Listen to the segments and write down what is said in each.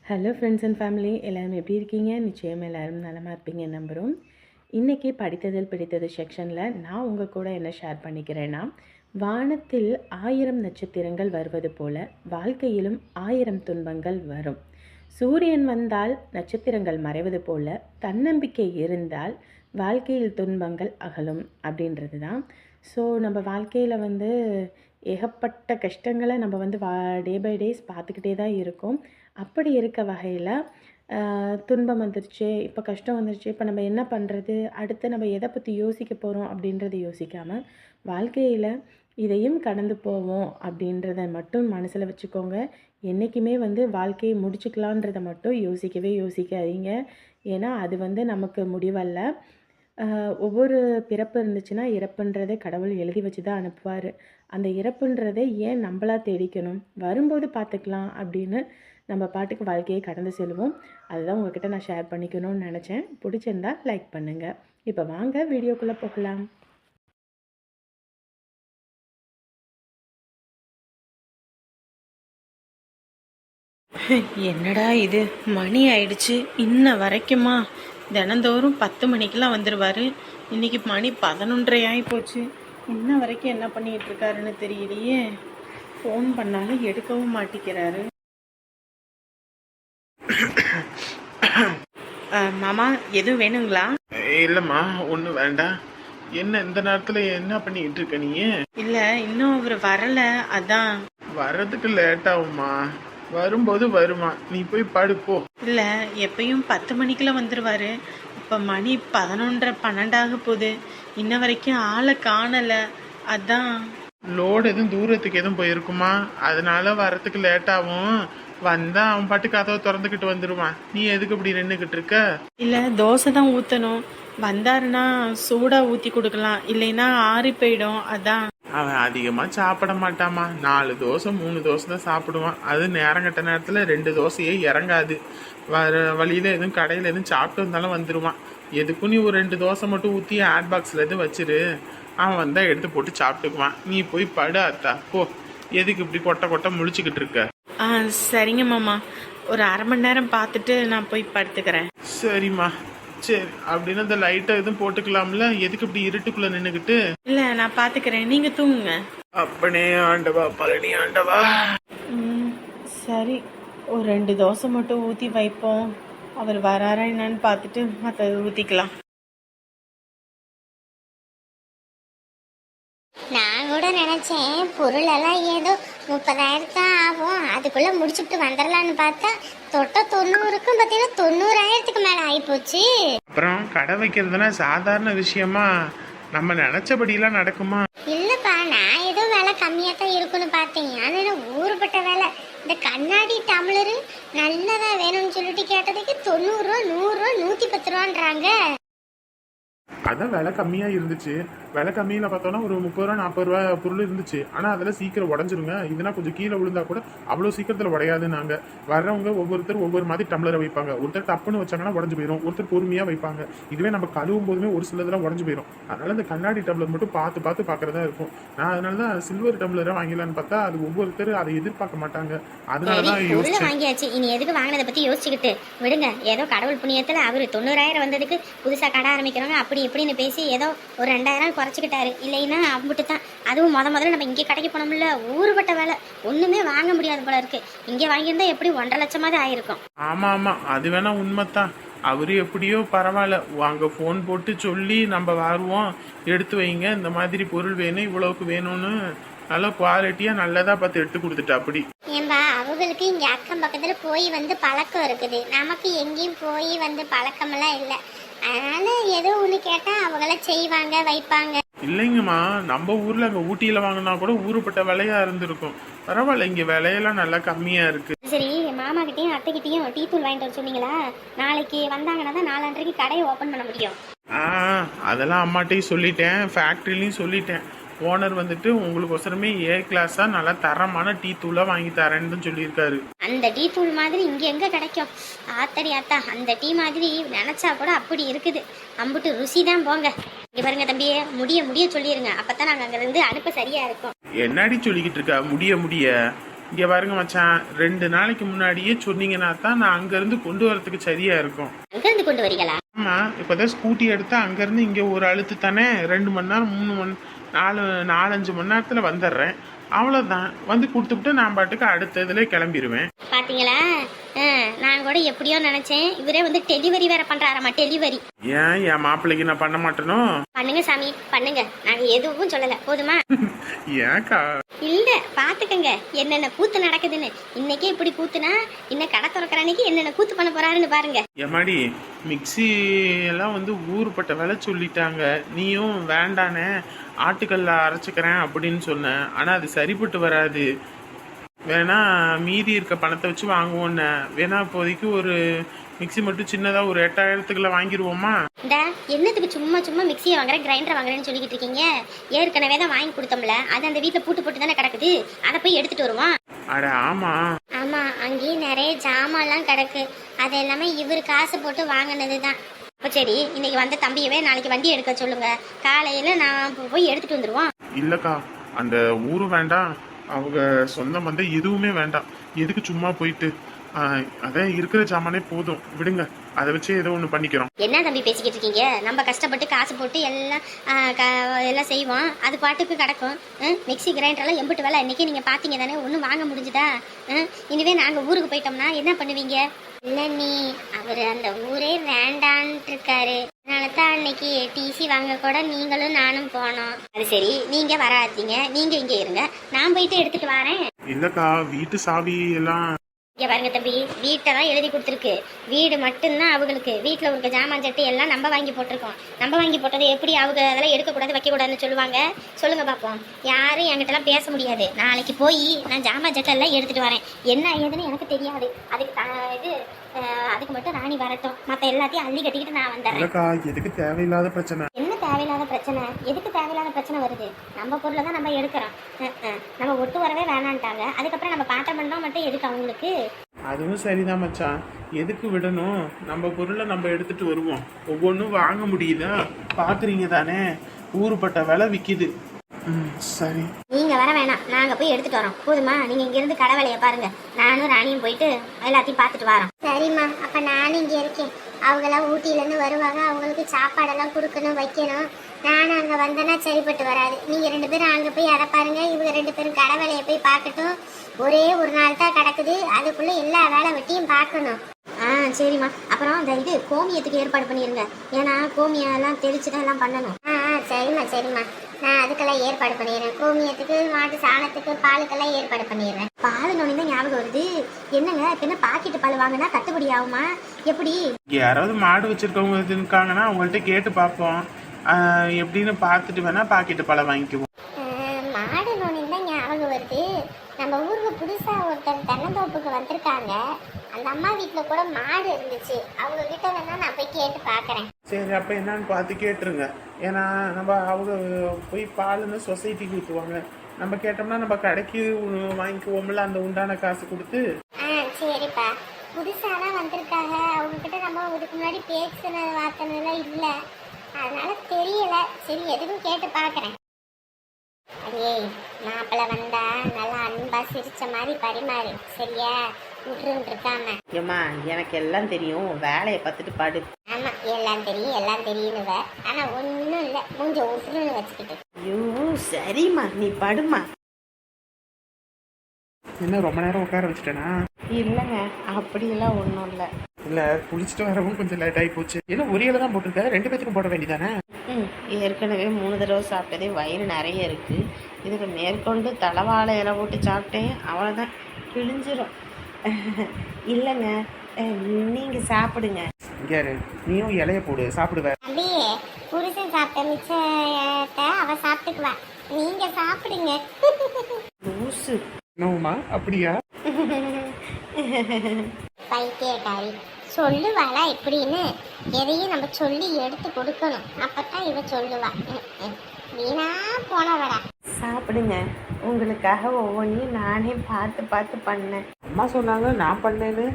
Hello friends and family, எல்லோரும் எப்படி இருக்கீங்க? நிச்சயம் எல்லோரும் நலமாக இருப்பீங்க நம்புகிறோம். இன்றைக்கி படித்ததில் பிடித்தது செக்ஷனில் நான் உங்கள் கூட என்ன ஷேர் பண்ணிக்கிறேன்னா, வானத்தில் 1000 நட்சத்திரங்கள் வருவது போல் வாழ்க்கையிலும் 1000 துன்பங்கள் வரும். சூரியன் வந்தால் நட்சத்திரங்கள் மறைவது போல் தன்னம்பிக்கை இருந்தால் வாழ்க்கையில் துன்பங்கள் அகலும் அப்படின்றது தான். ஸோ நம்ம வாழ்க்கையில் ஏகப்பட்ட கஷ்டங்களை நம்ம டே பை டேஸ் பார்த்துக்கிட்டே தான் இருக்கோம். அப்படி இருக்க வகையில் துன்பம் வந்துருச்சு, இப்போ கஷ்டம் வந்துருச்சு, இப்போ நம்ம என்ன பண்ணுறது, அடுத்து நம்ம எதை பற்றி யோசிக்க போகிறோம் அப்படின்றத யோசிக்காமல் வாழ்க்கையில் இதையும் கடந்து போவோம் அப்படின்றத மட்டும் மனசில் வச்சுக்கோங்க. என்றைக்குமே வாழ்க்கையை முடிச்சுக்கலான்றதை மட்டும் யோசிக்காதீங்க. ஏன்னா அது நமக்கு முடிவல்ல. ஒவ்வொரு பிறப்பு இருந்துச்சுன்னா இறப்புன்றதை கடவுள் எழுதி வச்சு தான் அனுப்புவார். அந்த இறப்புன்றதை ஏன் நம்மளா தேடிக்கணும், வரும்போது பார்த்துக்கலாம் அப்படின்னு நம்ம பாட்டுக்கு வாழ்க்கையை கடந்து செல்வோம். அதுதான் உங்ககிட்ட நான் ஷேர் பண்ணிக்கணும்னு நினச்சேன். பிடிச்சிருந்தா லைக் பண்ணுங்கள். இப்போ வாங்க வீடியோக்குள்ளே போகலாம். என்னடா இது, மணி ஆயிடுச்சு, இன்ன வரைக்குமா? தினந்தோறும் 10 மணிக்கெலாம் வந்துடுவார். இன்றைக்கி மணி 11:30 ஆகி போச்சு. இன்ன வரைக்கும் என்ன பண்ணிகிட்டு இருக்காருன்னு தெரியலையே. ஃபோன் பண்ணாலும் எடுக்கவும் மாட்டிக்கிறாரு. மாமா, எதுவும் வேணுங்களா? இல்லம்மா, ஒன்றும் வேண்டாம். என்ன இந்த நேரத்துல என்ன பண்ணிட்டு இருக்க நீ? இல்ல, இன்னும் அவர் வரல, அதான். வர்றதுக்கு லேட் ஆகுமா? வரும்போது வருமா, நீ போய் படுப்போ. இல்ல, எப்பயும் 10 மணிக்கெல்லாம் வந்துருவாரு. இப்ப மணி 11:30 12 போகுது. இன்ன வரைக்கும் ஆளை காணல, அதான். லோடு எதுவும் தூரத்துக்கு எதுவும் போயிருக்குமா? அதனால வரத்துக்கு லேட் ஆகும். வந்தா அவன் பாட்டு கதவை திறந்துக்கிட்டு வந்துருவான். நீ எதுக்கு இப்படி நின்றுக்கிட்டு இருக்க? இல்ல, தோசை தான் ஊத்தணும். வந்தாருன்னா சூடா ஊத்தி கொடுக்கலாம், இல்லைன்னா ஆறி போயிடும், அதான். அவன் அதிகமா சாப்பிட மாட்டாமா. 4 தோசை 3 தோசை தான் சாப்பிடுவான். அது நேரம் கட்ட நேரத்துல 2 தோசையே இறங்காது. வர வழியில எதுவும் கடையில எதுவும் சாப்பிட்டு வந்தாலும் வந்துருவான். எதுக்கும் நீ ஒரு 2 தோசை மட்டும் ஊத்தி ஹேட் பாக்ஸ்ல எதுவும் வச்சிரு. அவன் வந்தா எடுத்து போட்டு சாப்பிட்டுக்குவான். நீ போய் படு அத்தா, போ. எதுக்கு இப்படி கொட்டை கொட்டை முழிச்சுக்கிட்டு இருக்க? சரிங்க மாமா, ஒரு அரை மணி நேரம் பார்த்துட்டு நான் போய் படுத்துக்கிறேன். சரிம்மா, சரி. அப்படின்னு அந்த லைட்டை எதுவும் போட்டுக்கலாம்ல, எதுக்கு இப்படி இருட்டுக்குள்ள நின்னுக்கிட்டு? இல்ல, நான் பாத்துக்கிறேன், நீங்க தூங்குங்க. அப்பனே ஆண்டவா, பழனி ஆண்டவா. சரி, ஒரு 2 தோசை மட்டும் ஊத்தி வைப்போம். அவர் வராரா என்னன்னு பார்த்துட்டு மற்ற ஊத்திக்கலாம். நான் கூட நினைச்சேன் பொருளெல்லாம் ஏதோ 30,000 தான் ஆகும், அதுக்குள்ள முடிச்சுட்டு வந்துடலான்னு பார்த்தா தொட்ட 90க்கும் பார்த்தீங்கன்னா 90,000க்கு மேல ஆயிப்போச்சு. அப்புறம் கடை வைக்கிறதுனா சாதாரண விஷயமா? நம்ம நினைச்சபடியெல்லாம் நடக்குமா? இல்லப்பா, நான் ஏதோ வேலை கம்மியா தான் இருக்குன்னு பார்த்தேன். ஆனா ஊருப்பட்ட வேலை. இந்த கண்ணாடி டம்ளரு நல்லதா வேணும்னு சொல்லிட்டு கேட்டதுக்கு 90 ரூபா, 100 ரூபா, 110 ரூபான்றாங்க. அதான் விலை கம்மியா இருந்துச்சு. விலை கம்மியில பார்த்தோன்னா ஒரு 30 ரூபா 40 ரூபா பொருள் இருந்துச்சு. ஆனா அதெல்லாம் சீக்கிரம் உடஞ்சிருங்க. இதுனா கொஞ்சம் கீழே விழுந்தா கூட அவ்வளவு சீக்கிரத்துல உடையாது. நாங்க வர்றவங்க ஒவ்வொருத்தர் ஒவ்வொரு மாதிரி டம்ளரை வைப்பாங்க. ஒருத்தர் டப்புன்னு வச்சாங்கன்னா உடஞ்சு போயிடும், ஒருத்தர் பொறுமையா வைப்பாங்க. இதுவே நம்ம கழுவும் போதுமே ஒரு சிலதெல்லாம் உடஞ்சு போயிடும். அதனால இந்த கண்ணாடி டம்ளர் மட்டும் பார்த்து பார்த்து பாக்குறதா இருக்கும். நான் அதனாலதான் சில்வர் டம்ளரை வாங்கிடலான்னு பார்த்தா அது ஒவ்வொருத்தர் அதை எதிர்பார்க்க மாட்டாங்க. அதனாலதான் வாங்கியாச்சு. இனி எதுக்கு வாங்கினதை பத்தி யோசிச்சுக்கிட்டு விடுங்க. ஏதோ கடவுள் புண்ணியத்துல அவரு 90,000 வந்ததுக்கு புதுசா கடை ஆரம்பிக்கிறவங்க அப்படி இப்படின்னு பேசி ஏதோ ஒரு 2,000 குறைச்சிக்கிட்டாரு. இல்லைன்னா அம்பிட்டு தான். அதுவும் முதல்ல நம்ம இங்கே கடைக்கு போனோம்ல, ஊருப்பட்ட வேலை, ஒண்ணுமே வாங்க முடியாது போல இருக்கு. இங்கே வாங்கியிருந்தா எப்படி 1.5 லட்சமாவது ஆயிருக்கும். ஆமா ஆமா, அது வேணா உண்மைத்தான். அவரு எப்படியோ பரவாயில்ல, அங்க போன் போட்டு சொல்லி நம்ம வருவோம், எடுத்து வைங்க, இந்த மாதிரி பொருள் வேணும், இவ்வளவுக்கு வேணும்னு நல்ல குவாலிட்டியா நல்லதா பார்த்து எடுத்து கொடுத்துட்டா. அப்படி ஏன்பா, அவங்களுக்கு இங்க அக்கம் பக்கத்துல போய் பழக்கம் இருக்குது. நமக்கு எங்கேயும் போய் பழக்கமெல்லாம் இல்லை. அதனால ஏதோ ஒண்ணு கேட்டா அவங்கள செய்வாங்க, வைப்பாங்க. இல்லைங்கம்மா, நம்ம ஊர்ல அங்க ஊட்டியில வாங்கினா கூட ஊருப்பட்ட விலையா இருந்திருக்கும். பரவாயில்ல, இங்க விலையெல்லாம் நல்லா கம்மியா இருக்கு. சரி, மாமா கிட்டயும் அத்தை கிட்டயும் டீ தூள் வாங்கிட்டு வர சொன்னீங்களா? நாளைக்கு வந்தாங்கன்னா தான் 4:30க்கு கடையை ஓபன் பண்ண முடியும். அதெல்லாம் அம்மாட்டையும் சொல்லிட்டேன், ஃபேக்டரிலையும் சொல்லிட்டேன். ஓனர் உங்களுக்கு ஒசரமே ஏ கிளாஸா நல்லா தரமான டீ தூளா வாங்கி தரேன்னு சொல்லியிருக்காரு. அந்த டீ தூள் மாதிரி இங்க எங்க கிடைக்கும்? ஆத்தடி ஆத்தா, அந்த டீ மாதிரி நினைச்சா கூட அப்படி இருக்குது. அம்புட்டு ருசி தான் போங்க. இங்க பாருங்க தம்பியே, முடிய சொல்லிருங்க. அப்பதான் நாங்க அங்க இருந்து அனுப்ப சரியா இருக்கும். என்னடி சொல்லிக்கிட்டு இருக்கா? முடிய இங்க பாருங்க மச்சான், 2 நாளைக்கு முன்னாடியே சொன்னீங்கன்னா தான் நான் அங்க இருந்து கொண்டு வரதுக்கு சரியா இருக்கும். அங்கிருந்து கொண்டு வரீங்களா? ஆமா, இப்பதான் ஸ்கூட்டி எடுத்தா அங்க இருந்து இங்க ஒரு அழுத்து தானே, 2 மணி நேரம் 3 மணி 4-5 மணி நேரத்துல வந்துடுறேன். அவ்வளவுதான், வந்து கொடுத்துட்டு நான் பாட்டுக்கு அடுத்த இதுல கிளம்பிடுவேன். பாத்தீங்களா? நான் கூட எப்படியோ நினைச்சேன், இவரே வந்து டெலிவரி வேற பண்றாராமா. டெலிவரி ஏன் என் மாப்பிள்ளைக்கு நான் பண்ண மாட்டேனோ? பண்ணுங்க சாமி பண்ணுங்க, நாங்க எதுவும் சொல்லல போதுமா? ஏன்க்கா? இல்ல பாத்துக்கங்க என்னென்ன கூத்து நடக்குதுன்னு. இன்னைக்கே இப்படி கூத்துனா இன்னும் கடை திறக்கிற அன்னைக்கு என்னென்ன கூத்து பண்ண போறாருன்னு பாருங்க. எம்மாடி, மிக்சி எல்லாம் வந்து ஊருப்பட்ட விலை சொல்லிட்டாங்க. நீயும் வேண்டானே ஆட்டுக்கல்ல அரைச்சிக்கிறேன் அப்படின்னு சொன்னேன். ஆனா அது சரிப்பட்டு வராது. வேணா மீதி இருக்க பணத்தை வச்சு வாங்குவோன்னு. வேணா இப்போதைக்கு ஒரு மிக்சி மட்டும் சின்னதா ஒரு 8000க்குள்ள வாங்கிடுவோமா? இந்த என்னத்துக்கு சும்மா சும்மா மிக்சியை வாங்குறேன் கிரைண்டர் வாங்குறேன்னு சொல்லிக்கிட்டு இருக்கீங்க? ஏற்கனவே தான் வாங்கி கொடுத்தோம்ல, அது அந்த வீட்டுல பூட்டு போட்டு தானே கிடக்குது, அதை போய் எடுத்துட்டு வருவோம். அட ஆமா ஆமா, அங்கேயும் நிறைய ஜாமான்லாம் கிடக்கு. அது எல்லாமே இவர் காசு போட்டு வாங்கினது தான். இப்போ சரி, இன்னைக்கு வந்த தம்பியவே நாளைக்கு வண்டி எடுக்க சொல்லுங்க. காலையில நான் போய் எடுத்துட்டு வந்துருவோம். இல்லக்கா, அந்த ஊரு வேண்டாம், அவங்க சொந்தம் வந்து எதுவுமே வேண்டாம். எதுக்கு சும்மா போயிட்டு, அதான் இருக்கிற ஜாமானே போதும், விடுங்க. அதை வச்சு ஏதோ ஒன்று பண்ணிக்கிறோம். என்ன தம்பி பேசிக்கிட்டு இருக்கீங்க? நம்ம கஷ்டப்பட்டு காசு போட்டு எல்லாம் எல்லாம் செய்வோம், அது பாட்டுக்கு கிடக்கும். மிக்சி கிரைண்டர்லாம் எம்பிட்டு வேலை இன்னைக்கு நீங்கள் பார்த்தீங்க தானே, ஒன்றும் வாங்க முடிஞ்சுதா? இனிவே நாங்கள் ஊருக்கு போயிட்டோம்னா என்ன பண்ணுவீங்க? இல்லை நீ, அவர் அந்த ஊரே வேண்டான்ட்டு இருக்காரு. அதனால தான் அன்னைக்கு டிசி வாங்க கூட நீங்களும் நானும் போனோம். அது சரி, நீங்கள் வராதீங்க, நீங்கள் இங்கே இருங்க, நான் போயிட்டு எடுத்துட்டு வரேன். இல்லக்கா, வீட்டு சாவி எல்லாம் இங்கே பாருங்க தம்பி, வீட்டை தான் எழுதி கொடுத்துருக்கு. வீடு மட்டும்தான் அவங்களுக்கு. வீட்டில் இருக்க ஜாமான் சட்டி எல்லாம் நம்ம வாங்கி போட்டிருக்கோம். நம்ம வாங்கி போட்டது எப்படி அவங்க அதெல்லாம் எடுக்கக்கூடாது வைக்கக்கூடாதுன்னு சொல்லுவாங்க? சொல்லுங்க பார்ப்போம். யாரும் என்கிட்டலாம் பேச முடியாது. நாளைக்கு போய் நான் ஜாமான் சட்டை எல்லாம் எடுத்துகிட்டு வரேன். என்ன ஏதுன்னு எனக்கு தெரியாது. அதுக்கு மட்டும் ராணி வரட்டும், மற்ற எல்லாத்தையும் அள்ளி கட்டிக்கிட்டு நான் வந்துடுறேன். எதுக்கு தேவையில்லாத பிரச்சனை? என்ன தேவையில்லாத பிரச்சனை? எதுக்கு தேவையில்லாத பிரச்சனை வருது? நம்ம பொருளை தான் நம்ம எடுக்கிறோம். நம்ம ஒட்டு வரவே வேணான்ட்டாங்க. அதுக்கப்புறம் நம்ம பாத்திரம் பண்ணோம் மட்டும் எதுக்கு அவங்களுக்கு? அதுவும் சரிதான் மச்சான், எதுக்கு விடணும்? நம்ம பொருளை நம்ம எடுத்துட்டு வருவோம். ஒவ்வொன்றும் வாங்க முடியுதா? பாக்குறீங்க தானே, ஊருப்பட்ட விலை விற்கிது. சரி, நீங்க வர வேணாம், நாங்க போய் எடுத்துட்டு வரோம் போதுமா? நீங்க இங்க இருந்து கடை வேலையை பாருங்க, நானும் ராணியும் போயிட்டு எல்லாத்தையும் பார்த்துட்டு வரோம். சரிம்மா, அப்ப நானும் இங்க இருக்கேன். அவங்களாம் ஊட்டியிலேருந்து வருவாங்க, அவங்களுக்கு சாப்பாடெல்லாம் கொடுக்கணும் வைக்கணும். நானும் அங்கே வந்தேன்னா சரிப்பட்டு வராது. நீங்கள் 2 பேரும் அங்கே போய் அதை பாருங்க, இவங்க 2 பேரும் கடை வேலையை போய் பார்க்கட்டும். ஒரே ஒரு நாள் தான் கிடக்குது, அதுக்குள்ளே எல்லா வேலை வெட்டியும் பார்க்கணும். சரிம்மா. அப்புறம் அந்த இது கோமியத்துக்கு ஏற்பாடு பண்ணிடுங்க, ஏன்னா கோமியெல்லாம் தெளிச்சுதான் எல்லாம் பண்ணணும். சரிம்மா சரிம்மா, நான் அதுக்கெல்லாம் ஏற்பாடு பண்ணிடுறேன். கோமியத்துக்கு, மாட்டு சாணத்துக்கு, பாலுக்கெல்லாம் ஏற்பாடு பண்ணிடுறேன். பால் நோனி தான் ஞாபகம் வருது. என்னங்க இப்போ என்ன பாக்கெட்டு பால் வாங்கினா கட்டுப்படி ஆகுமா? எப்படி? யாராவது மாடு வச்சிருக்கவங்க இருக்காங்கன்னா அவங்கள்ட்ட கேட்டு பார்ப்போம். எப்படின்னு பார்த்துட்டு வேணா பாக்கெட்டு பாலை வாங்கிக்குவோம். மாடு நோனி தான் ஞாபகம் வருது. நம்ம ஊருக்கு புதுசாக ஒருத்தர் தென்னந்தோப்புக்கு வந்திருக்காங்க. அந்த அம்மா வீட்டில் கூட மாடு இருந்துச்சு. அவங்க கிட்ட வேணா நான் போய் கேட்டு பார்க்குறேன். சரி, அப்போ என்னன்னு பார்த்து கேட்டுருங்க. ஏன்னா நம்ம அவங்க போய் பாலுன்னு சொசைட்டிக்கு ஊற்றுவாங்க. நம்ம கேட்டோம்னா நம்ம கடைக்கு வாங்கிக்குவோம்ல, அந்த உண்டான காசு கொடுத்து. சரிப்பா, புதுசாக தான் வந்திருக்காங்க. அவங்கக்கிட்ட நம்ம இதுக்கு முன்னாடி பேசின வார்த்தைலாம் இல்லை, அதனால தெரியல. சரி, எதுவும் கேட்டு பார்க்குறேன். அடே, மாப்பிள்ளை வந்தா நல்லா அன்பா சிரிச்ச மாதிரி பரிமாறு, சரியா? விட்டுருன்னு இருக்காம. ஏம்மா, எனக்கு எல்லாம் தெரியும், வேலையை பார்த்துட்டு பாடு. ஆமா, எல்லாம் தெரியும் எல்லாம் தெரியுனுவ, ஆனா ஒன்றும் இல்லை, மூஞ்ச விட்டுருன்னு வச்சுக்கிட்டு. ஐயோ சரிம்மா, நீ படுமா. என்ன ரொம்ப நேரம் உட்கார வச்சுட்டேனா? இல்லைங்க, அப்படியெல்லாம் ஒன்றும் இல்லை. இல்லை, குளிச்சுட்டு வரவும் கொஞ்சம் லேட் ஆகி போச்சு. ஏன்னா ஒரே இலை தான் போட்டிருக்க, 2 பேத்துக்கும் போட வேண்டியதானே? ஏற்கனவே 3 தடவை சாப்பிட்டதே வயிறு நிறைய இருக்குது. இதுக்கு மேற்கொண்டு தலைவாழை இலை போட்டு சாப்பிட்டேன், அவ்வளோதான், கிழிஞ்சிரும். இல்லைங்க, நீங்கள் சாப்பிடுங்க. இங்கே நீயும் இலைய போடு, சாப்பிடுவேன். அப்படியே புருஷன் சாப்பிட்ட மிச்சத்தை அவ சாப்பிட்டுக்குவா, நீங்க சாப்பிடுங்க. லூசு. நோமா, அப்படியா? பைத்தியக்காரி சொல்லுவாளா இப்படின்னு? எதையும் நம்ம சொல்லி எடுத்து கொடுக்கணும், அப்பதான் இவ சொல்லுவா. வீணா போனவடா. சாப்பிடுங்க, உங்களுக்காக ஒவ்வொன்றையும் நானே பார்த்து பார்த்து பண்ணேன். அம்மா சொன்னாங்க, நான் பண்ணேன்னு.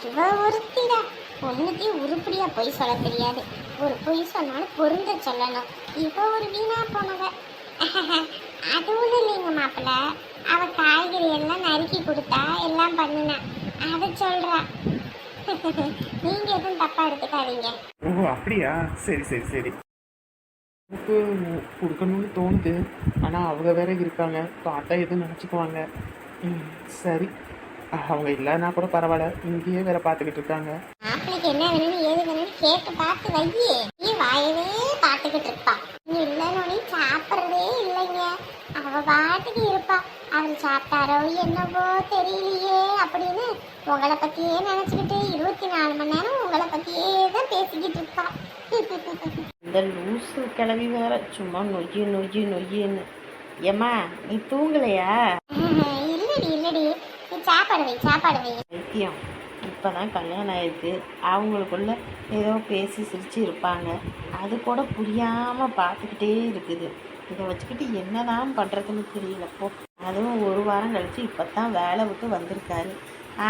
இவ ஒருத்திடா, ஒன்னுத்தையும் உருப்படியா பொய் சொல்ல தெரியாது. ஒரு பொய் சொன்னாலும் பொருந்த சொல்லணும். இவ ஒரு வீணா போனவ. அது ஒன்றும் இல்லைங்க மாப்பிள்ள, அவ காய்கறி எல்லாம் நறுக்கி கொடுத்தா எல்லாம் பண்ணுனா அதை சொல்றா. நீங்க எதுவும் தப்பா எடுத்துக்காதீங்க. ஓ அப்படியா, சரி சரி சரி. எனக்கு கொடுக்கணும்னு தோணுது, ஆனால் அவங்க வேற இருக்காங்க, பார்த்தா எதுவும் நினச்சிக்குவாங்க. சரி, அவங்க இல்லைன்னா கூட பரவாயில்ல, இங்கேயே வேற பார்த்துக்கிட்டு இருக்காங்க. மாப்பிளைக்கு என்ன வேணும்னு ஏது வேணும்னு கேட்டு பார்த்து வையே. நீ வாயவே பார்த்துக்கிட்டு இருப்பா. நீ இல்லைன்னு சாப்பிட்றதே இல்லைங்க. அவ பாட்டுக்கு இருப்பா. அவர் சாப்பிட்டாரோ என்னவோ தெரியலையே அப்படின்னு உங்களை பத்தியே நினைச்சுக்கிட்டு 24 மணி நேரம் உங்களை பத்தியே தான் பேசிக்கிட்டு இருப்பா. இந்த லூசு கிளவி வேற சும்மா நொய்யின்னு. ஏம்மா நீ தூங்கலையா? இல்லடி இல்லடி, நீ சாப்பாடு வை. வைத்தியம் இப்போ தான் கல்யாணம் ஆயிருக்கு, அவங்களுக்குள்ள ஏதோ பேசி சிரிச்சு இருப்பாங்க, அது கூட புரியாமல் பார்த்துக்கிட்டே இருக்குது. இதை வச்சுக்கிட்டு என்னதான் பண்ணுறதுன்னு தெரியலப்போ. அதுவும் ஒரு வாரம் கழித்து இப்போ தான் வேலை விட்டு வந்திருக்காரு.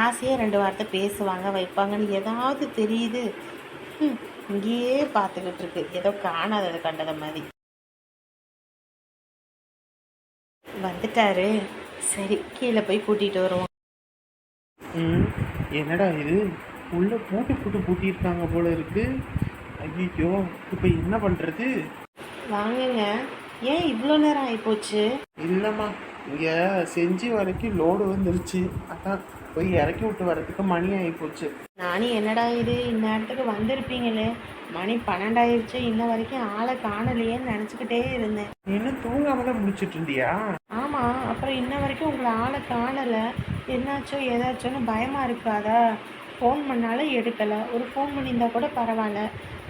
ஆசையாக 2 வார்த்தை பேசுவாங்க வைப்பாங்கன்னு ஏதாவது தெரியுது. இங்கேயே பார்த்துக்கிட்டு இருக்கு, ஏதோ காணாததை கண்டதை மாதிரி. வந்துட்டாரு, சரி கீழே போய் கூட்டிகிட்டு வருவோம். என்னடா இது, உள்ள பூட்டியிருக்காங்க போல இருக்கு. ஐயோ, இப்போ என்ன பண்ணுறது? வாங்குங்க, ஏன் இவ்வளோ நேரம் ஆகிப்போச்சு? இல்லைம்மா, இங்கே செஞ்சு வரைக்கும் லோடு வந்துருச்சு, அதான் போய் இறக்கி விட்டு வரதுக்கு மணி ஆகிப்போச்சு. நானும் என்னடா இது இந்நேரத்துக்கு வந்திருப்பீங்களே, மணி 12 ஆயிடுச்சு, இன்ன வரைக்கும் ஆளை காணலையேன்னு நினச்சிக்கிட்டே இருந்தேன். இன்னும் தூங்காம தான் முடிச்சிட்டு இருந்தியா? ஆமாம், அப்புறம் இன்ன வரைக்கும் உங்களை ஆளை காணலை, என்னாச்சோ ஏதாச்சோன்னு பயமாக இருக்காதா? ஃபோன் பண்ணாலும் எடுக்கலை, ஒரு ஃபோன் பண்ணியிருந்தா கூட பரவாயில்ல.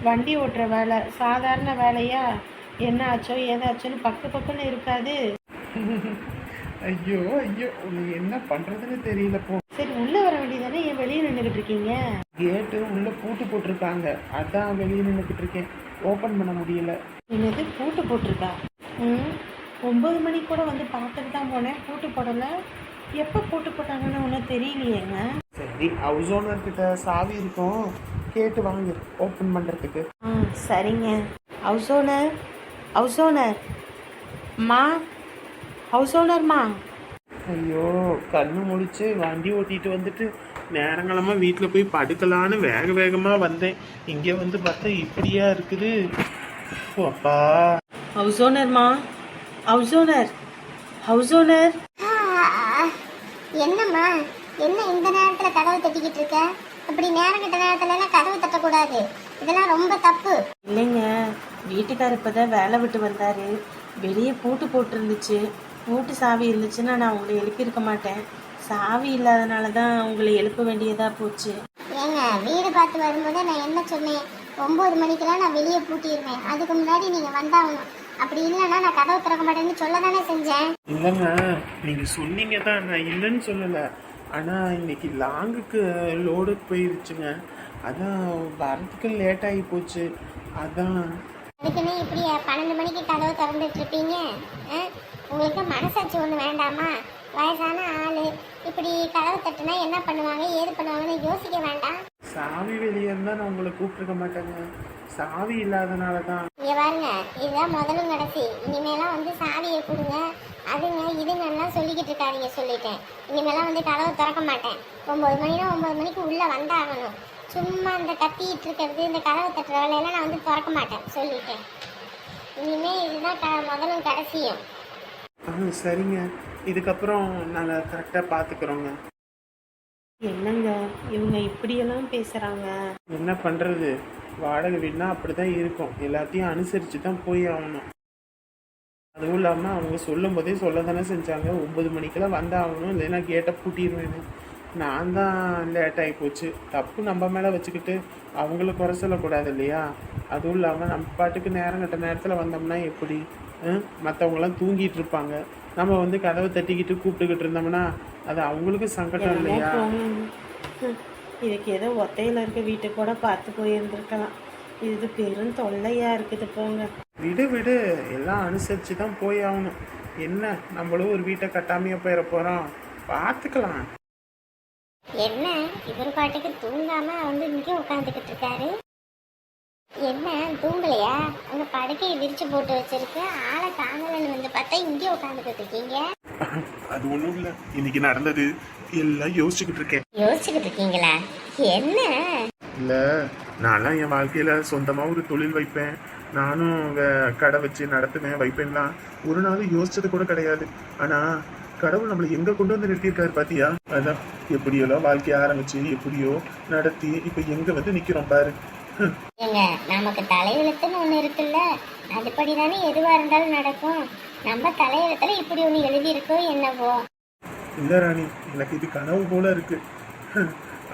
வண்டி ஓட்டுற வேலை சாதாரண வேலையா? என்ன ஆச்சோ ஏதாச்சோன்னு பக்குன்னு இருக்காது. ஐயோ ஐயோ, உனக்கு என்ன பண்ணுறதுன்னு தெரியலப்போ. சரி உள்ளே வர வேண்டியதானே, ஏன் வெளியே நின்றுக்கிட்டு இருக்கீங்க? கேட்டு உள்ள பூட்டு போட்டிருக்காங்க, அதான் வெளியே நின்றுக்கிட்டு இருக்கேன், ஓப்பன் பண்ண முடியல. என்னது பூட்டு போட்டிருக்கா? 9 மணிக்கு கூட வந்து பார்த்துட்டு தான் போனேன், பூட்டு போடலை. எப்போ பூட்டு போட்டாங்கன்னு ஒன்றும் தெரியலையேங்க. சரி, ஹவுஸ் ஓனர்கிட்ட சாவி இருக்கும், கேட்டு வாங்க ஓப்பன் பண்ணுறதுக்கு. சரிங்க. ஹவுஸ் ஓனர் மா, ஹவுஸ் ஓனர்மா. ஐயோ, கண்ணு முடிச்சு வண்டி ஓட்டிட்டு வந்துட்டு நேரங்களமாக வீட்டில் போய் படுக்கலான்னு வேகமாக வந்தேன். இங்கே வந்து பார்த்தா இப்படியா இருக்குது. அப்பா, ஹவுஸ் ஓனர்மா, ஹவுஸ் ஓனர். என்னம்மா, என்ன இந்த நேரத்துல கதவு தட்டிக்கிட்டு இருக்க? அப்படி நேரம் கிட்ட நேரத்துல எல்லாம் கதவு தட்டக்கூடாது, இதெல்லாம் ரொம்ப தப்பு. இல்லைங்க, வீட்டுக்கார் இப்போதான் வேலை விட்டு வந்தாரு, வெளியே பூட்டு போட்டிருந்துச்சு. பூட்டு சாவி இருந்துச்சுன்னா நான் உங்களை எழுப்பியிருக்க மாட்டேன், சாவி இல்லாதனால தான் உங்களை எழுப்ப வேண்டியதா போச்சு. ஏங்க, வீடு பார்த்து வரும்போது நான் என்ன சொன்னேன்? 9 மணிக்கெல்லாம் நான் வெளியே பூட்டிடுவேன், அதுக்கு முன்னாடி நீங்க வந்தாகணும். அப்படி இல்லைன்னா நான் கதவு திறக்க மாட்டேன்னு சொல்ல தானே செஞ்சேன். இல்லைங்க, நீங்கள் சொன்னீங்க தான், நான் இல்லைன்னு சொல்லலை. ஆனால் இன்னைக்கு லாங்குக்கு லோடு போயிருச்சுங்க, அதான் வரதுக்கு லேட் ஆகி போச்சு. அதான் அதுக்குன்னு இப்படி 12 மணிக்கு கதவு திறந்துட்டு இருப்பீங்க? உங்களுக்கு மனசாட்சி ஒன்று வேண்டாமா? வயசான ஆளு இப்படி கதவு தட்டுனா என்ன பண்ணுவாங்க ஏது பண்ணுவாங்கன்னு யோசிக்க வேண்டாம்? சாவி வெளியே இருந்தால் நான் உங்களை கூப்பிட்டுருக்க மாட்டேங்க, சாவி இல்லாதனால தான். இங்கே பாருங்க, இதுதான் முதலும் கடைசி. இனிமேலாம் வந்து சாவியை கொடுங்க அதுங்க இதுங்கெல்லாம் சொல்லிக்கிட்டு இருக்காதீங்க, சொல்லிட்டேன். இனிமேலாம் வந்து கதவை திறக்க மாட்டேன். 9 மணினா 9 மணிக்கு உள்ளே வந்தாகணும். சும்மா இந்த கத்திட்டு இருக்கிறது, இந்த கதவை தட்டுற வேலையெல்லாம் நான் வந்து திறக்க மாட்டேன், சொல்லிட்டேன். இனிமே இதுதான் முதலும் கடைசியும். சரிங்க, இதுக்கப்புறம் நாங்கள் கரெக்டாக பார்த்துக்குறோங்க. என்னங்க இவங்க இப்படியெல்லாம் பேசுகிறாங்க? என்ன பண்ணுறது, வாடகை வீடுனா அப்படி தான் இருக்கும், எல்லாத்தையும் அனுசரித்து தான் போய் ஆகணும். அதுவும் இல்லாமல் அவங்க சொல்லும் போதே சொல்ல தானே செஞ்சாங்க 9 மணிக்கெல்லாம் வந்தாகணும், இல்லைன்னா கேட்டை பூட்டிடுவேன்னு. நான் தான் லேட் ஆகி போச்சு, தப்பு நம்ம மேலே வச்சுக்கிட்டு அவங்கள குறை சொல்லக்கூடாது இல்லையா? அதுவும் இல்லாமல் நம்ம பாட்டுக்கு நேரம் கட்ட நேரத்தில் வந்தோம்னா எப்படி? மற்றவங்களாம் தூங்கிட்டு இருப்பாங்க, நம்ம வந்து கதவை தட்டிக்கிட்டு கூப்பிட்டுக்கிட்டு இருந்தோம்னா அது அவங்களுக்கு சங்கடம் இல்லையா? இதுக்கு ஏதோ ஒத்தையில் இருக்க வீட்டுக்கு கூட பார்த்து போயிருந்துருக்கலாம், இது பெரும் தொல்லையாக இருக்குது போங்க. விடு, எல்லாம் அனுசரித்து தான் போய் ஆகணும். என்ன, நம்மளும் ஒரு வீட்டை கட்டாமையாக போயிட போகிறோம், பார்த்துக்கலாம். என்ன இவர் பாட்டுக்கு தூங்காம வந்து இங்கே உட்காந்துக்கிட்டு இருக்காரு? என்ன தூங்கலையா? அங்க படுக்கையை விரிச்சு போட்டு வச்சிருக்கு, ஆளை காணலன்னு வந்து பார்த்தா இங்கே உட்காந்துக்கிட்டு இருக்கீங்க. அது ஒண்ணும் இல்ல, இன்னைக்கு நடந்தது எல்லாம் யோசிச்சுக்கிட்டு இருக்கேன். யோசிச்சுக்கிட்டு இருக்கீங்களா? என்ன? இல்ல, நான்லாம் என் வாழ்க்கையில சொந்தமா ஒரு தொழில் வைப்பேன், நானும் கடை வச்சு நடத்துவேன் வைப்பேன்லாம் ஒரு நாள் யோசிச்சது கூட கிடையாது. ஆனா கடவுள் நம்மளை எங்க கொண்டு வந்து நிறுத்தியிருக்காரு பாத்தியா? அதான் எப்படியோ வாழ்க்கைய ஆரம்பிச்சு எப்படியோ நடத்தி இப்ப எங்க வந்து நிக்கிறோம் பாரு. ஏங்க, நமக்கு தலையெழுத்துன்னு ஒண்ணு இருக்குல்ல, அதுபடி தானே எதுவா இருந்தாலும் நடக்கும். நம்ம தலையெழுத்துல இப்படி ஒண்ணு எழுதி இருக்கோ என்னவோ. இல்ல ராணி, எனக்கு இது கனவு போல இருக்கு.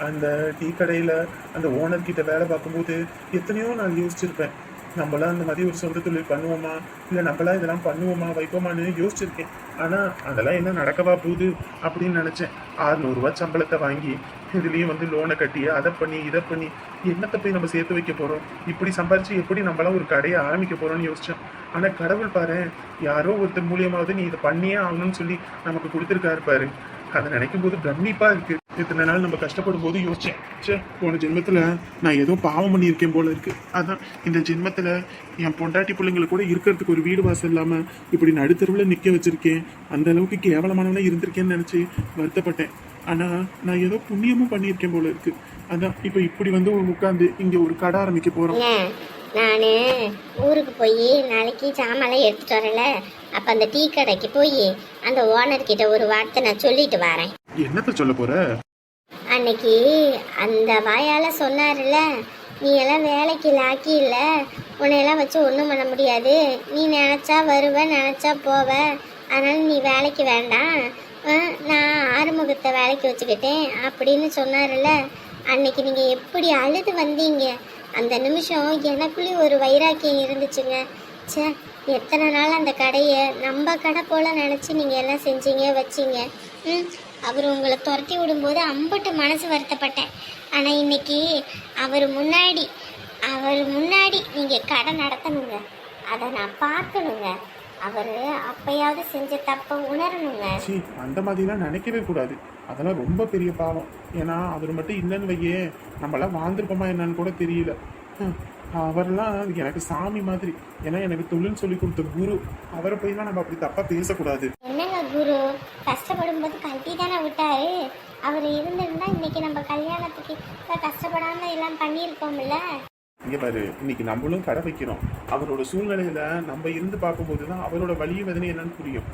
அந்த டீ கடையில அந்த ஓனர் கிட்ட வேலை பார்க்கும்போது எத்தனையோ நான் யோசிச்சிருப்பேன், நம்மளாம் அந்த மாதிரி ஒரு சொந்த தொழில் பண்ணுவோமா, இல்லை நம்மளாம் இதெல்லாம் பண்ணுவோமா வைப்போமான்னு யோசிச்சிருக்கேன். ஆனால் அதெல்லாம் என்ன நடக்கவா போகுது அப்படின்னு நினச்சேன். 600 ரூபா சம்பளத்தை வாங்கி இதுலேயும் வந்து லோனை கட்டி அதை பண்ணி இதை பண்ணி என்னத்தை போய் நம்ம சேர்த்து வைக்க போகிறோம், இப்படி சம்பாரிச்சு எப்படி நம்மளாம் ஒரு கடையை ஆரம்பிக்க போகிறோம்னு யோசித்தேன். ஆனால் கடவுள் பாரு, யாரோ ஒருத்தர் மூலியமாவது நீ இதை பண்ணியே ஆகணும்னு சொல்லி நமக்கு கொடுத்துருக்காரு பாரு. அதை நினைக்கும் போது பிரமிப்பா இருக்கு. இத்தனை நாள் நம்ம கஷ்டப்படும் போது யோசிச்சேன், சே போன ஜென்மத்துல நான் ஏதோ பாவம் பண்ணியிருக்கேன் போல இருக்கு. அதான் இந்த ஜென்மத்துல என் பொண்டாட்டி பிள்ளைங்களுக்கு கூட இருக்கிறதுக்கு ஒரு வீடு வாசல் இல்லாம இப்படி நடுத்தருவில் நிக்க வச்சிருக்கேன், அந்த அளவுக்கு கேவலமானவனா இருந்திருக்கேன்னு நினைச்சு வருத்தப்பட்டேன். ஆனா நான் ஏதோ புண்ணியமும் பண்ணியிருக்கேன் போல இருக்கு. அதான் இப்ப இப்படி வந்து உட்காந்து இங்க ஒரு கடை ஆரம்பிக்க போறோம். நான் ஊருக்கு போய் நாளைக்கு சாமான்லாம் எடுத்துட்டு வரல, அப்ப அந்த டீ கடைக்கு போய் அந்த ஓனர் கிட்ட ஒரு வார்த்தை நான் சொல்லிட்டு வரேன். என்னத்த சொல்ல போற? அன்னைக்கு அந்த வாயால சொன்னார்ல, நீ எல்லாம் வேலைக்கு லாக்கி இல்ல, உன்னையெல்லாம் வச்சு ஒன்றும் பண்ண முடியாது, நீ நினைச்சா வருவ நினைச்சா போவ, அதனால நீ வேலைக்கு வேண்டாம், நான் ஆறுமுகத்தை வேலைக்கு வச்சுக்கிட்டேன் அப்படின்னு சொன்னார்ல. அன்னைக்கு நீங்க எப்படி அழுது வந்தீங்க, அந்த நிமிஷம் எனக்குள்ளே ஒரு வைராக்கியம் இருந்துச்சுங்க. சே, எத்தனை நாள் அந்த கடையை நம்ம கடை போல நினச்சி நீங்கள் எல்லாம் செஞ்சீங்க வச்சிங்க. அவர் உங்களை துரத்தி விடும்போது அம்பட்டு மனசு வருத்தப்பட்டேன். ஆனால் இன்னைக்கு அவர் முன்னாடி நீங்கள் கடை நடத்தணுங்க, அதை நான் பார்க்கணுங்க. அவர் அப்பயாவது செஞ்ச தப்பை உணரணுங்க. அந்த மாதிரிலாம் நினைக்கவே கூடாது, அதெல்லாம் ரொம்ப பெரிய பாவம். ஏன்னா அவர் மட்டும் இல்லைன்னு வையே நம்மளாம் வாழ்ந்துருப்போமா என்னன்னு கூட தெரியல. அவரெல்லாம் எனக்கு சாமி மாதிரி. ஏன்னா எனக்கு தொழில் சொல்லி கொடுத்த குரு, அவரை போய்லாம் நம்ம அப்படி தப்பா பேசக்கூடாது. என்னங்க குரு, கஷ்டப்படும் போது கல்வி தானே விட்டாரு, அவர் இருந்திருந்தா இன்னைக்கு நம்ம கல்யாணத்துக்கு கஷ்டப்படாம எல்லாம் பண்ணியிருக்கோம்ல. இங்க பாரு, இன்னைக்கு நம்மளும் கடை வைக்கிறோம், அவரோட சூழ்நிலையில நம்ம இருந்து பார்க்கும்போதுதான் அவரோட வலிய வேதனை என்னன்னு புரியும்.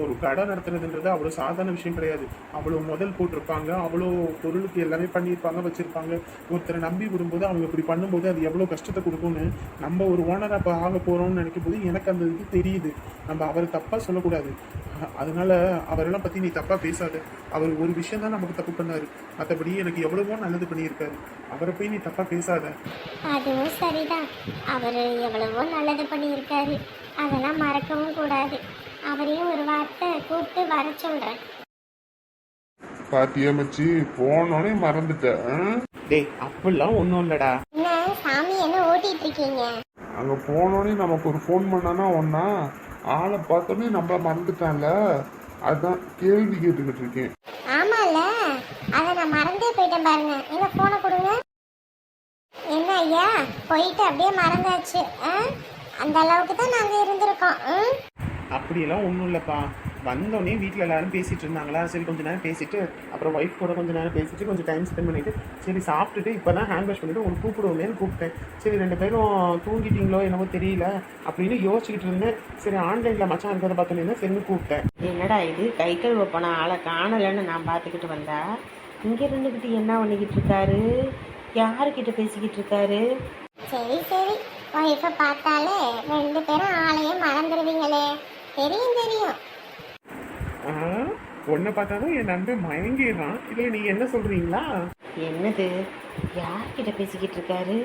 ஒரு கடை நடத்துறதுன்றது அவ்வளவு சாதாரண விஷயம் கிடையாது. அவ்வளவு முதல் போட்டிருப்பாங்க, அவ்வளோ பொருளுக்கு எல்லாமே பண்ணியிருப்பாங்க வச்சிருப்பாங்க. ஒருத்தரை நம்பி விடும்போது அவங்க இப்படி பண்ணும்போது அது எவ்வளவு கஷ்டத்தை கொடுக்கும்னு நம்ம ஒரு ஓனரா இப்போ ஆக போறோம்னு நினைக்கும் போது எனக்கு அந்த இது தெரியுது. நம்ம அவரை தப்பா சொல்லக்கூடாது. அதனால அவரெல்லாம் பத்தி நீ தப்பா பேசாத. அவர் ஒரு விஷயம் தான் நமக்கு தப்பு பண்ணாரு, மற்றபடி எனக்கு எவ்வளவோ நல்லது பண்ணியிருக்காரு. அவரை போய் நீ தப்பா பேசாத. அதுவும் சரிதான், அவர் எவ்வளவோ நல்லது பண்ணியிருக்காரு, அதெல்லாம் மறக்கவும் கூடாது. அவரையும் ஒரு வார்த்தை கூப்பிட்டு வர சொல்றேன். பாத்தியா மச்சி, போனோடனே மறந்துட்டேன். டேய், அப்படிலாம் ஒன்றும் இல்லடா. என்ன சாமி, என்ன ஓட்டிட்டு இருக்கீங்க? அங்க போனோடனே நமக்கு ஒரு ஃபோன் பண்ணானா ஒன்னா, ஆளை பார்த்தோன்னே நம்மள மறந்துட்டான்ல, அதான் கேள்வி கேட்டுக்கிட்டு இருக்கேன். ஆமால, அதை நான் மறந்தே போயிட்டேன் பாருங்க. என்ன போனை கொடுங்க. என்ன ஐயா, போயிட்டு அப்படியே மறந்தாச்சு. அந்த அளவுக்கு தான் நாங்க இருந்திருக்கோம். அப்படியெல்லாம் ஒன்றும் இல்லைப்பா, வந்தோடனே வீட்டில் எல்லாரும் பேசிகிட்டு இருந்தாங்களா, சரி கொஞ்சம் நேரம் பேசிட்டு அப்புறம் ஒய்ஃப் கூட கொஞ்சம் நேரம் பேசிட்டு கொஞ்சம் டைம் ஸ்பெண்ட் பண்ணிவிட்டு சரி சாப்பிட்டுட்டு இப்போ தான் ஹேண்ட் வாஷ் பண்ணிவிட்டு உங்களுக்கு கூப்பிடுவோமேனு கூப்பிட்டேன். சரி 2 பேரும் தூங்கிட்டீங்களோ என்னவோ தெரியல அப்படின்னு யோசிச்சுக்கிட்டு இருந்தேன். சரி ஆன்லைனில் மச்சான் இருக்கிறத பார்த்தோன்னே சரின்னு கூப்பிட்டேன். என்னடா இது, கை கழுவ போன ஆளை காணலைன்னு நான் பார்த்துக்கிட்டு வந்தா, இங்கே இருந்துக்கிட்டு என்ன பண்ணிக்கிட்டு இருக்காரு, யாருக்கிட்ட பேசிக்கிட்டு இருக்காரு? சரி சரி, ஒய்ஃபை பார்த்தாலே 2 பேரும் ஆளையே மறந்துடுவீங்களே. தெரியும். உன்னை பார்த்தாதான் என் நண்பன் மயங்கிடுறான். இல்லை நீ என்ன சொல்றீங்களா? என்னது, யார்கிட்ட பேசிக்கிட்டு இருக்காரு?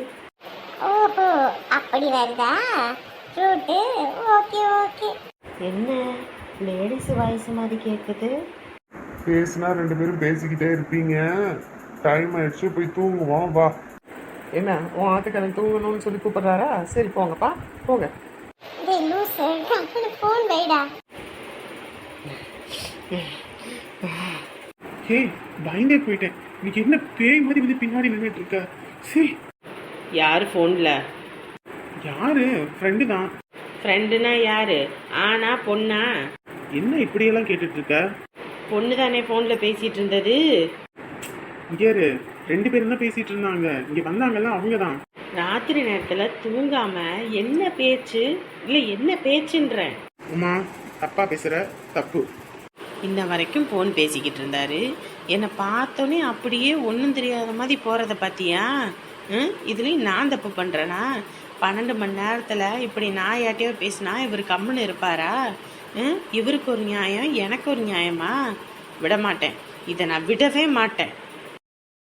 ஓஹோ, அப்படி வருதா ரூட்டு. Okay okay. என்ன லேடிஸ் வாய்ஸ் மாதிரி கேட்குது? பேசினா 2 பேரும் பேசிக்கிட்டே இருப்பீங்க. டைம் ஆயிடுச்சு, போய் தூங்குவோம் வா. என்ன உன் ஆத்துக்காரன் தூங்கணும்னு சொல்லி கூப்பிடுறாரா? சரி போங்கப்பா போங்க. டேய் லூசு, டக்குனு ஃபோன் வைடா. ஹே, பயந்தே போயிட்டேன். இன்னைக்கு என்ன பேய் மாதிரி வந்து பின்னாடி நின்றுட்டு இருக்க? சரி, யார் ஃபோனில்? யாரு? ஃப்ரெண்டு தான். ஃப்ரெண்டுனா யாரு, ஆனா பொண்ணா? என்ன இப்படியெல்லாம் கேட்டுட்டு இருக்க? பொண்ணு தானே ஃபோனில் பேசிகிட்டு இருந்தது. இங்கே இரு, 2 பேரும் தான் பேசிட்டு இருந்தாங்க. இங்க வந்தாங்கல்ல அவங்க தான். ராத்திரி நேரத்தில் தூங்காமல் என்ன பேச்சு, இல்லை என்ன பேச்சுன்றேன். உமா தப்பா பேசுற, தப்பு. இன்ன வரைக்கும் ஃபோன் பேசிக்கிட்டு இருந்தாரு. என்னை பார்த்தோன்னே அப்படியே ஒன்றும் தெரியாத மாதிரி போகிறத பார்த்தியா? இதுலேயும் நான் தப்பு பண்ணுறேனா? 12 மணி நேரத்தில் இப்படி நான் யார்ட்டையோ பேசினா இவர் கம்முன்னு இருப்பாரா? இவருக்கு ஒரு நியாயம், எனக்கு ஒரு நியாயமா? விட மாட்டேன், இதை நான் விடவே மாட்டேன்.